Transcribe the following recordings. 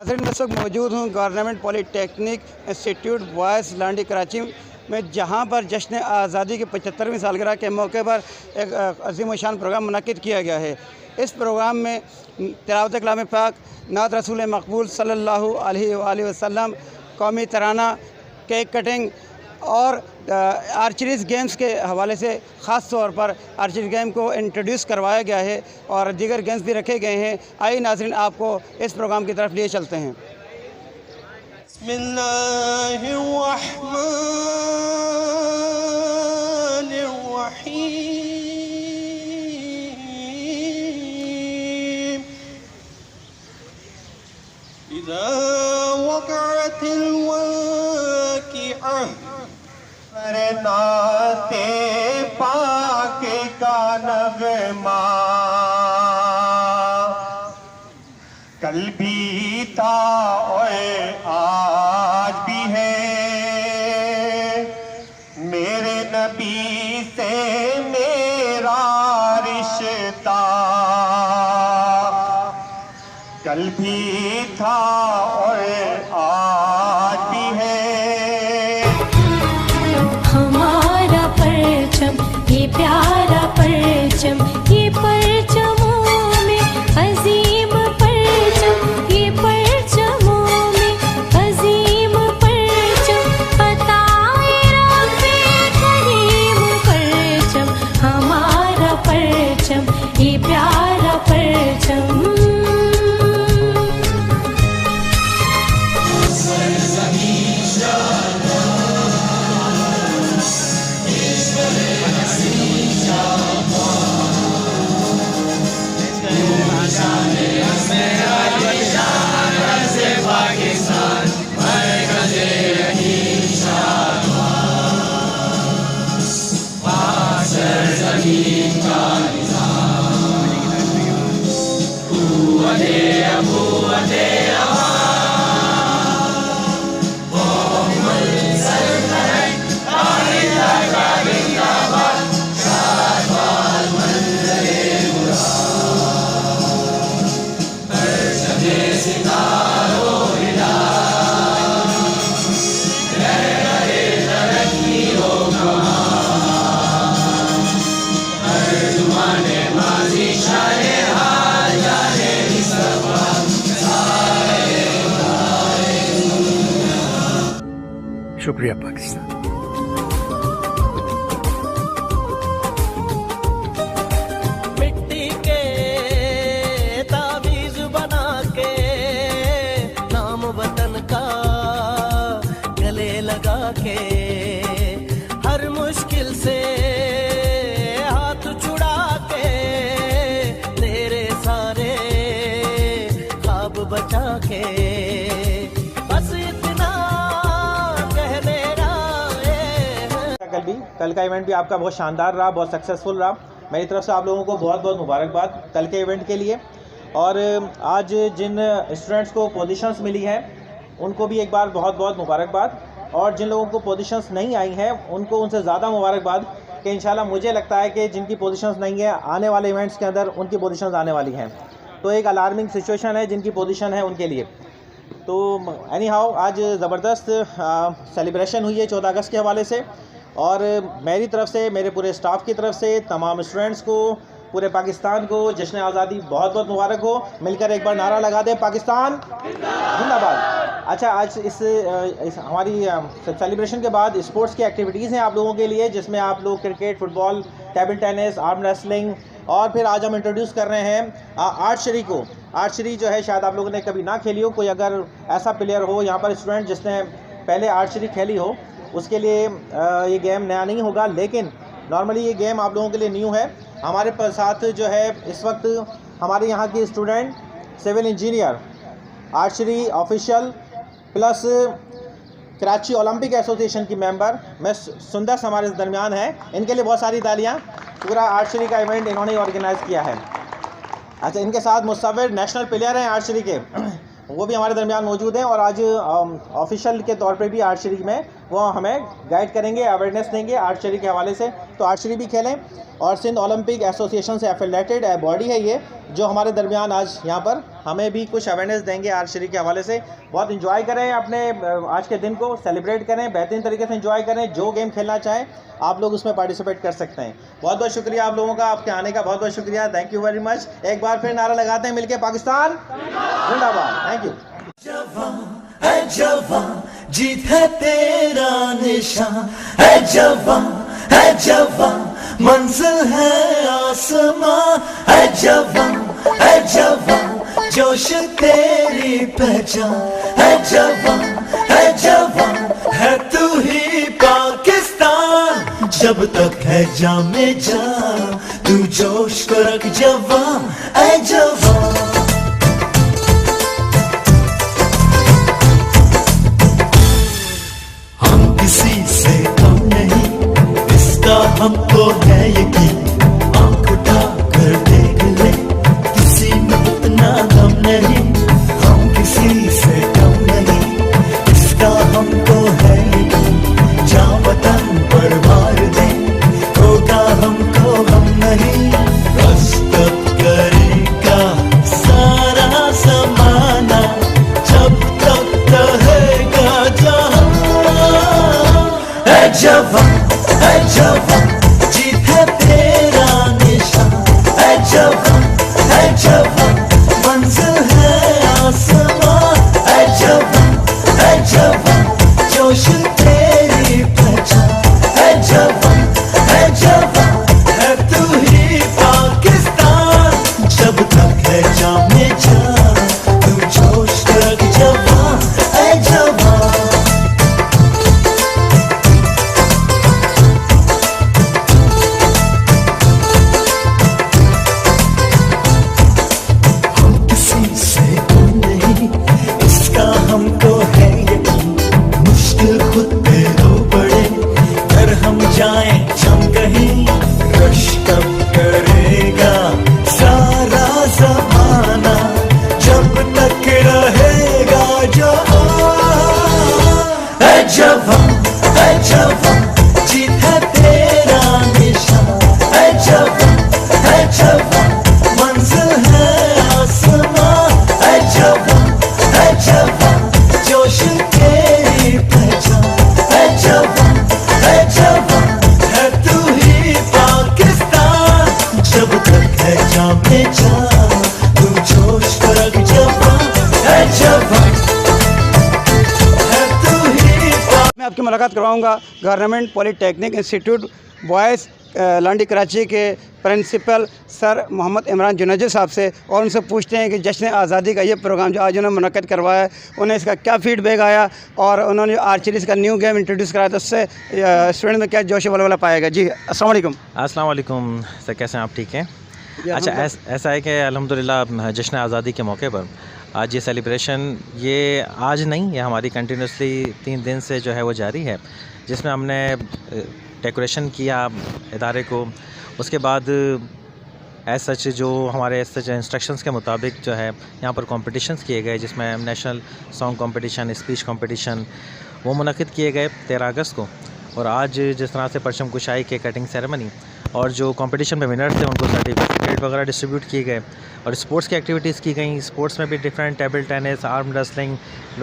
नाज़रीन, इस वक्त मौजूद हूँ government polytechnic institute boys Landhi Karachi में, जहाँ पर जश्न आज़ादी की 75वीं सालगिरह के मौके पर एक अज़ीम शान प्रोग्राम मुनक़्क़िद किया गया है। इस प्रोग्राम में तिलावत कलाम पाक, नात रसूल मकबूल सल्लल्लाहु अलैहि वसल्लम, कौमी तराना, केक कटिंग और आर्चरीज़ गेम्स के हवाले से ख़ास तौर पर आर्चरी गेम को इंट्रोड्यूस करवाया गया है और दीगर गेम्स भी रखे गए हैं। आइए नाज़रीन, आपको इस प्रोग्राम की तरफ लिए चलते हैं। नाते पाक का नगमा कल भी था और आज भी है, मेरे नबी से मेरा रिश्ता कल भी था और आज भी है। ये प्यारा परचम, ये परचमों में अजीम परचम, ये परचमों में अजीम परचम, अताए रब्बे करीम परचम, हमारा परचम, ये प्यारा परचम। शुक्रिया पाकिस्तान। मिट्टी के ताबीज बना के नाम वतन का गले लगा के, हर मुश्किल से हाथ छुड़ा के, तेरे सारे ख्वाब बचा के, बस इतना कल का इवेंट भी आपका बहुत शानदार रहा, बहुत सक्सेसफुल रहा। मेरी तरफ से आप लोगों को बहुत बहुत मुबारकबाद कल के इवेंट के लिए। और आज जिन स्टूडेंट्स को पोजीशंस मिली हैं उनको भी एक बार बहुत बहुत मुबारकबाद, और जिन लोगों को पोजीशंस नहीं आई हैं उनको उनसे ज़्यादा मुबारकबाद कि इंशाल्लाह मुझे लगता है कि जिनकी पोजीशंस नहीं है आने वाले इवेंट्स के अंदर उनकी पोजीशंस आने वाली हैं। तो एक अलार्मिंग सिचुएशन है जिनकी पोजीशन है उनके लिए। तो एनी हाउ आज ज़बरदस्त सेलिब्रेशन हुई है 14 अगस्त के हवाले से, और मेरी तरफ से, मेरे पूरे स्टाफ की तरफ से तमाम स्टूडेंट्स को, पूरे पाकिस्तान को जश्न आज़ादी बहुत बहुत मुबारक हो। मिलकर एक बार नारा लगा दे, पाकिस्तान जिंदाबाद। अच्छा, आज इस हमारी सेलिब्रेशन के बाद स्पोर्ट्स की एक्टिविटीज़ हैं आप लोगों के लिए, जिसमें आप लोग cricket, football, table tennis, arm wrestling, और फिर आज हम इंट्रोड्यूस कर रहे हैं आर्चरी को। आर्चरी जो है शायद आप लोगों ने कभी ना खेली हो। कोई अगर ऐसा प्लेयर हो यहाँ पर स्टूडेंट जिसने पहले आर्चरी खेली हो, उसके लिए ये गेम नया नहीं होगा, लेकिन नॉर्मली ये गेम आप लोगों के लिए न्यू है। हमारे साथ जो है इस वक्त हमारे यहाँ की student, civil engineer, archery official plus Karachi Olympic association की मेंबर मिस सुंदस हमारे दरमियान है। इनके लिए बहुत सारी तालियां। पूरा आर्चरी का इवेंट इन्होंने ऑर्गेनाइज़ किया है। अच्छा, इनके साथ मुसव्विर नेशनल प्लेयर हैं आर्चरी के, वो भी हमारे दरमियान मौजूद हैं और आज ऑफिशियल के तौर पे भी आर्चरी में वो हमें गाइड करेंगे, अवेयरनेस देंगे आर्चरी के हवाले से। तो आर्चरी भी खेलें। और सिंध ओलंपिक एसोसिएशन से एफिलेटेड बॉडी है ये, जो हमारे दरमियान आज यहाँ पर हमें भी कुछ अवेयरनेस देंगे आर्चरी के हवाले से। बहुत इंजॉय करें अपने आज के दिन को, सेलिब्रेट करें, बेहतरीन तरीके से इंजॉय करें। जो गेम खेलना चाहें आप लोग उसमें पार्टिसिपेट कर सकते हैं। बहुत बहुत शुक्रिया आप लोगों का, आपके आने का बहुत बहुत शुक्रिया। Thank you very much. एक बार फिर नारा लगाते हैं मिलके, पाकिस्तान जिंदाबाद। Thank you. है जवान, जीत है तेरा निशान, है जवान, है जवान, मंजिल है आसमां, है जवान, है जवान, जोश तेरी पहचान, है जवान, है जवान, है तू ही पाकिस्तान। जब तक है जामे जा, तू जोश को रख जवान, है जवान। किसी से कम नहीं, इसका हमको है यकीन। आँख उठा कर देख ले, किसी में उतना दम नहीं। हम किसी से कम नहीं, इसका हमको है यकीन। जा वतन पर मार दे, होगा हमको हम नहीं। रास्ता करेगा सारा समाना, जब तक रहेगा जहां। है जवान, है जवान, जीत है तेरा निशान, है जवान, है जवान, मंजिल है आसमां, है जवान, है जवान, जोश तेरी पहचान, है जवान, है जवान, है तू ही पाकिस्तान। जब तक है जामे जा, तू जोश रख जवान, है जवान। हमको है यकीन, मुश्किल खुद पे रो पड़े, अगर हम जाएं जम कहीं। रश कब करेगा सारा ज़माना, जब तक रहेगा जवान। है जवान, है जवान, जीत है तेरा निशान, है जवान, है जवान, मंजिल है आसमां, है जवान, है जवान, जोश तेरी पहचान, है जवान, है जवान, है तू ही पाकिस्तान। जब तक है जामे जा, तू जोश रख जवान, है जवान, है तू ही। मैं आपकी मुलाकात करवाऊंगा government polytechnic institute boys Landhi Karachi के प्रिंसिपल सर मोहम्मद इमरान जुनैजी साहब से, और उनसे पूछते हैं कि जश्न आज़ादी का ये प्रोग्राम जो आज उन्होंने मुनक़्क़द करवाया है, उन्हें इसका क्या फ़ीडबैक आया, और उन्होंने आर्चरी का न्यू गेम इंट्रोड्यूस कराया, तो उससे स्टूडेंट में क्या जोश वलवला पाएगा। जी अस्सलाम वालेकुम। अस्सलाम वालेकुम सर, कैसे हैं आप? ठीक हैं। अच्छा, ऐसा है कि अल्हम्दुलिल्लाह जश्न आज़ादी के मौके पर आज ये सेलिब्रेशन, ये आज नहीं, ये हमारी कंटिन्यूसली 3 दिन से जो है वो जारी है, जिसमें हमने डेकोरेशन किया इदारे को। उसके बाद एज सच जो हमारे एज सच इंस्ट्रक्शंस के मुताबिक जो है यहाँ पर कॉम्पिटिशन्स किए गए, जिसमें national song competition, speech competition वो मुनक़्क़िद किए गए 13 अगस्त को। और आज जिस तरह से परचम कुशाई के कटिंग सेरेमनी और जो कंपटीशन में विनर्स थे उनको सर्टिफिकेट वगैरह डिस्ट्रीब्यूट किए गए, और स्पोर्ट्स की एक्टिविटीज़ की गई। स्पोर्ट्स में भी different table tennis, arm wrestling,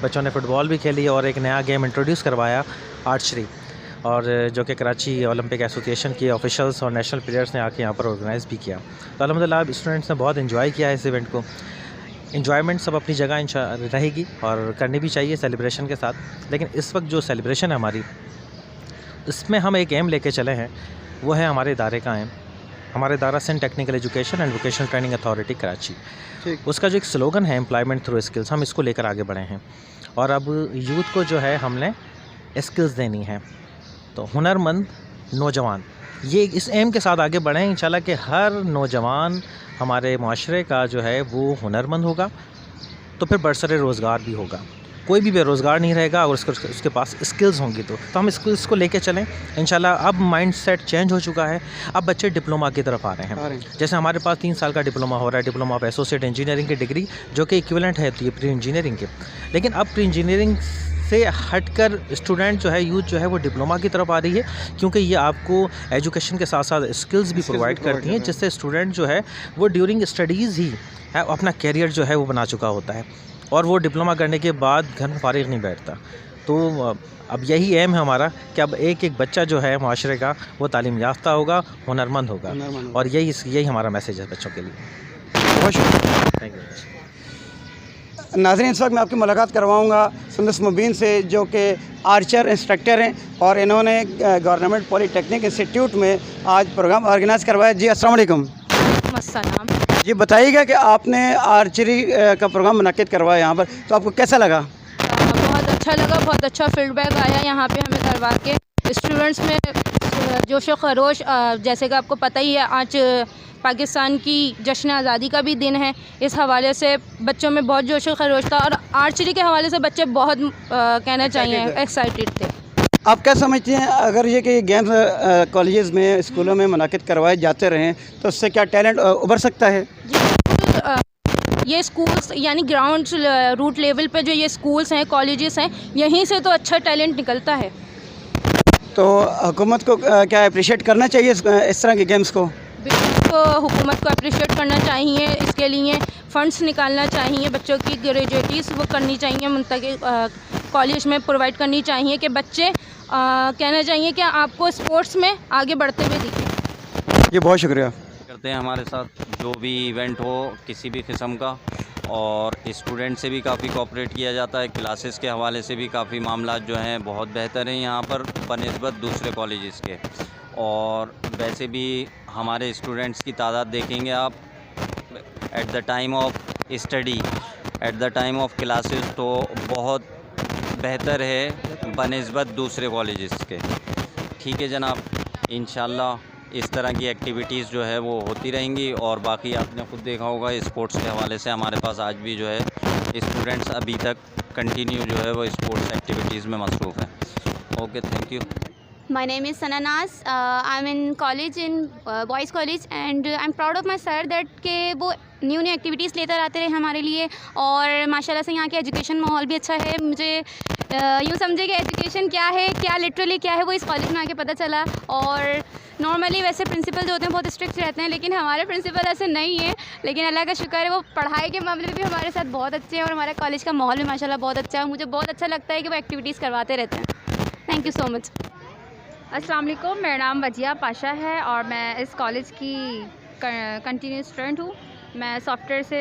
बच्चों ने फ़ुटबॉल भी खेली, और एक नया गेम इंट्रोड्यूस करवाया आर्चरी, और जो कि कराची ओलंपिक एसोसिएशन के ऑफिशियल्स और नेशनल प्लेयर्स ने आके यहाँ पर ऑर्गेनाइज़ भी किया। तो अल्हम्दुलिल्लाह स्टूडेंट्स ने बहुत इन्जॉय किया है इस इवेंट को। इन्जॉयमेंट सब अपनी जगह रहेगी और करनी भी चाहिए सेलिब्रेशन के साथ। लेकिन इस वक्त जो सेलिब्रेशन है हमारी, इसमें हम एक एम लेके चले हैं, वो है हमारे इदारे का एम। हमारे इदारा Sindh technical education and vocational training authority Karachi, उसका जो एक स्लोगन है एम्प्लॉयमेंट थ्रू स्किल्स, हम इसको लेकर आगे बढ़े हैं। और अब यूथ को जो है हमने स्किल्स देनी है, तो हुनरमंद नौजवान, ये इस एम के साथ आगे बढ़ें इंशाल्लाह कि हर नौजवान हमारे माशरे का जो है वो हुनरमंद होगा, तो फिर बरसरे रोज़गार भी होगा। कोई भी बेरोज़गार नहीं रहेगा अगर उसके पास स्किल्स होंगी तो हम स्किल्स को लेके चलें इंशाल्लाह। अब माइंड सेट चेंज हो चुका है, अब बच्चे डिप्लोमा की तरफ आ रहे हैं। जैसे हमारे पास 3 साल का डिप्लोमा हो रहा है, डिप्लोमा ऑफ एसोसिएट इंजीनियरिंग की डिग्री, जो कि इक्विवेलेंट है तो ये प्री इंजीनियरिंग के। लेकिन अब प्री इंजीनियरिंग से हटकर स्टूडेंट जो है, यूथ जो है वो डिप्लोमा की तरफ आ रही है, क्योंकि ये आपको एजुकेशन के साथ साथ स्किल्स भी प्रोवाइड करती हैं, जिससे स्टूडेंट जो है वो ड्यूरिंग स्टडीज़ ही है अपना कैरियर जो है वो बना चुका होता है, और वो डिप्लोमा करने के बाद घर में फारिग नहीं बैठता। तो अब यही एम है हमारा कि अब एक एक बच्चा जो है माशरे का वो तालीम याफ्ता होगा, हुनरमंद होगा, और यही हमारा मैसेज है बच्चों के लिए। बहुत शुक्रिया। Thank you. नाज़रीन, इस वक्त मैं आपकी मुलाकात करवाऊंगा सुंदस मुबीन से, जो कि आर्चर इंस्ट्रक्टर हैं और इन्होंने गवर्नमेंट पॉलीटेक्निक इंस्टीट्यूट में आज प्रोग्राम ऑर्गेनाइज़ करवाया। जी अस्सलाम वालेकुम। अस्सलाम। जी बताइएगा कि आपने आर्चरी का प्रोग्राम मुनक्किद करवाया यहाँ पर, तो आपको कैसा लगा? बहुत अच्छा लगा, बहुत अच्छा फीडबैक आया यहाँ पे हमें करवा के। स्टूडेंट्स में जोश व खरोश, जैसे कि आपको पता ही है आज पाकिस्तान की जश्न आज़ादी का भी दिन है, इस हवाले से बच्चों में बहुत जोश व खरोश था, और आर्चरी के हवाले से बच्चे बहुत कहना चाहिए एक्साइटेड थे। आप क्या समझते हैं, अगर ये कि गेम्स कॉलेजेस में, स्कूलों में मुनाकिद करवाए जाते रहें तो उससे क्या टैलेंट उभर सकता है? जी, ये स्कूल्स यानी ग्राउंड रूट लेवल पे जो ये स्कूल्स हैं, कॉलेजेस हैं, यहीं से तो अच्छा टैलेंट निकलता है। तो हुकूमत को क्या अप्रिशिएट करना चाहिए इस तरह के गेम्स को? हुकूमत को अप्रिशिएट करना चाहिए, इसके लिए फ़ंड्स निकालना चाहिए, बच्चों की ग्रेजुएटीज़ वो करनी चाहिए, मुंतकिल कॉलेज में प्रोवाइड करनी चाहिए कि बच्चे कहना चाहिए कि आपको स्पोर्ट्स में आगे बढ़ते हुए दिखें। जी बहुत शुक्रिया। करते हैं हमारे साथ जो भी इवेंट हो किसी भी किस्म का, और स्टूडेंट से भी काफ़ी कोऑपरेट किया जाता है। क्लासेस के हवाले से भी काफ़ी मामला जो हैं बहुत बेहतर हैं यहाँ पर बनिस्बत दूसरे कॉलेजेस के, और वैसे भी हमारे स्टूडेंट्स की तादाद देखेंगे आप at the time of study, at the time of classes, तो बहुत बेहतर है बनिस्बत दूसरे कॉलेजेस के। ठीक है जनाब, इंशाल्लाह इस तरह की एक्टिविटीज़ जो है वो होती रहेंगी, और बाकी आपने ख़ुद देखा होगा स्पोर्ट्स के हवाले से हमारे पास आज भी जो है स्टूडेंट्स अभी तक कंटिन्यू जो है वो स्पोर्ट्स एक्टिविटीज़ में मसरूफ़ हैं। Okay, thank you. My name is Sananas. I'm in college in boys college and I'm proud of my sir that के वो न्यू एक्टिविटीज़ लेकर आते रहे हमारे लिए, और माशाल्लाह से यहाँ के एजुकेशन माहौल भी अच्छा है। मुझे यूँ समझे कि एजुकेशन क्या है, क्या लिटरली क्या है, वो इस कॉलेज में आके पता चला। और नॉर्मली वैसे प्रिंसिपल जो होते हैं बहुत स्ट्रिक्ट रहते हैं, लेकिन हमारे प्रिंसिपल ऐसे नहीं है, लेकिन अल्लाह का शुक्र है वो पढ़ाई के मामले में भी हमारे साथ बहुत अच्छे हैं, और हमारे कॉलेज का माहौल भी माशाल्लाह बहुत अच्छा है। मुझे बहुत अच्छा लगता है कि वो एक्टिविटीज़ करवाते रहते हैं। Thank you so much. अस्सलाम वालेकुम, मेरा नाम वजिया पाशा है और मैं इस कॉलेज की कंटिन्यू स्टूडेंट हूँ। मैं सॉफ्टवेयर से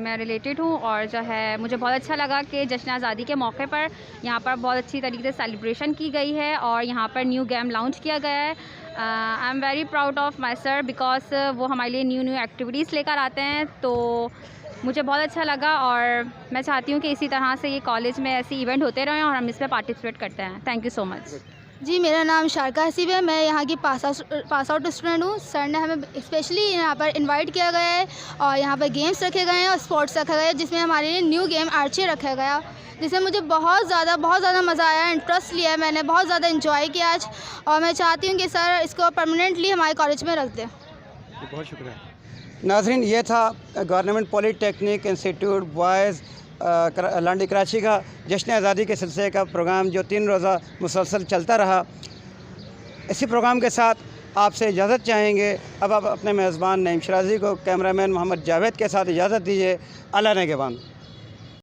मैं रिलेटेड हूँ, और जो है मुझे बहुत अच्छा लगा कि जश्न आज़ादी के मौके पर यहाँ पर बहुत अच्छी तरीके से सेलिब्रेशन की गई है, और यहाँ पर न्यू गेम लॉन्च किया गया है। I am very proud of my sir because वो हमारे लिए न्यू एक्टिविटीज़ लेकर आते हैं, तो मुझे बहुत अच्छा लगा, और मैं चाहती हूँ कि इसी तरह से ये कॉलेज में ऐसे इवेंट होते रहें और हम इसमें पार्टिसिपेट करते हैं। Thank you so much. जी, मेरा नाम शारका हसीब है, मैं यहाँ की पास आउट स्टूडेंट हूँ। सर ने हमें स्पेशली यहाँ पर इनवाइट किया गया है, और यहाँ पर गेम्स रखे गए हैं और स्पोर्ट्स रखा गया है, जिसमें हमारे लिए न्यू गेम आर्चरी रखा गया, जिसमें मुझे बहुत ज़्यादा मज़ा आया, इंटरेस्ट लिया, मैंने बहुत ज़्यादा इंजॉय किया आज, और मैं चाहती हूँ कि सर इसको परमानेंटली हमारे कॉलेज में रख दें। बहुत शुक्रिया। नाज़रीन, ये था government polytechnic institute boys Landhi Karachi का जश्न आज़ादी के सिलसिले का प्रोग्राम, जो 3 रोज़ा मुसलसल चलता रहा। इसी प्रोग्राम के साथ आपसे इजाज़त चाहेंगे। अब आप अपने मेज़बान नईम शराजी को, कैमरामैन मोहम्मद जावेद के साथ इजाज़त दीजिए। अल्लाह ने के बाद।